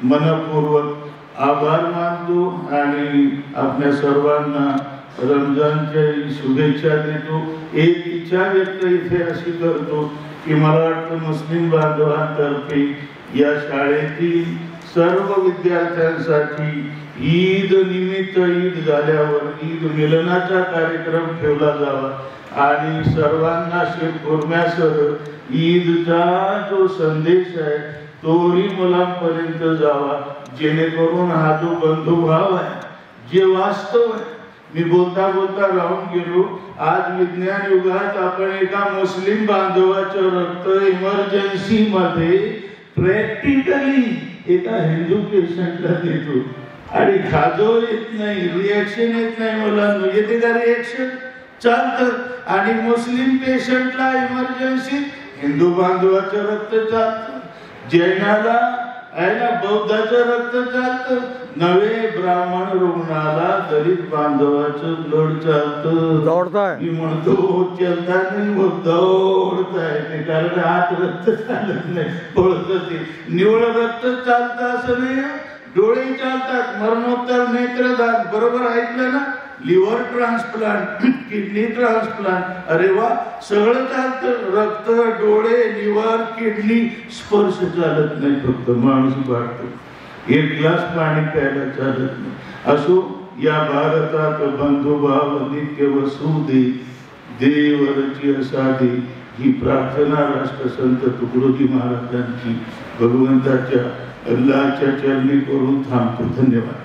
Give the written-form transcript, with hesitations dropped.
मनपूर्वक आभार मानतो आणि आपल्या सर्वांना रमजानच्या शुभेच्छा देतो। एक इच्छा व्यक्त इथे अशी करतो की मला वाटतं मुस्लिम बांधवांतर्फे या शाळेतील सर्व विद्यार्थ्यांसाठी ईद निमित्त ईद झाल्यावर ईद मिलनाचा कार्यक्रम ठेवला जावा आणि सर्वांना शिरखुर्म्यासह ईदचा जो संदेश आहे तोही मुलांपर्यंत जावा, जेणेकरून हा जो बंधुभाव आहे जे वास्तव आहे। मी बोलता बोलता राहून गेलो, आज विज्ञान युगात आपण एका मुस्लिम बांधवाचं रक्त इमर्जन्सी मध्ये प्रॅक्टिकली एका हिंदू पेशंटला देतो आणि खाजो येत नाही, रिएक्शन येत नाही, मुलांना येते का रिएक्शन? चालतं। आणि मुस्लिम पेशंटला इमर्जन्सी हिंदू बांधवाचं रक्त चालतं, जैनाला याला बौद्धाचं रक्त चालतं, नवे ब्राह्मण रुग्णाला दलित बांधवाचं ब्लड चालतं। दौडताय मी म्हणतो चलता नाही मग दौडताय ते, कारण आत रक्त चालत नाही, पळत ते निवळ रक्त चालतं असं नाही। डोळे चालतात, मरणोत्तर नेत्रदान, बरोबर ऐकलं ना? लिव्हर ट्रान्सप्लांट, किडनी ट्रान्सप्लांट, अरे वा सगळं चालतं। रक्त, डोळे, लिव्हर, किडनी, स्पर्श चालत नाही, फक्त माणूस वाटतो। एक ग्लास पाणी प्यायला चालत नाही। असो, या भारतात बंधुभाव नित्य वसुदे देवरची असादे ही प्रार्थना राष्ट्रसंत तुकडोजी महाराजांची भगवंताच्या अल्लाहच्या चरणी करून थांबतो। धन्यवाद।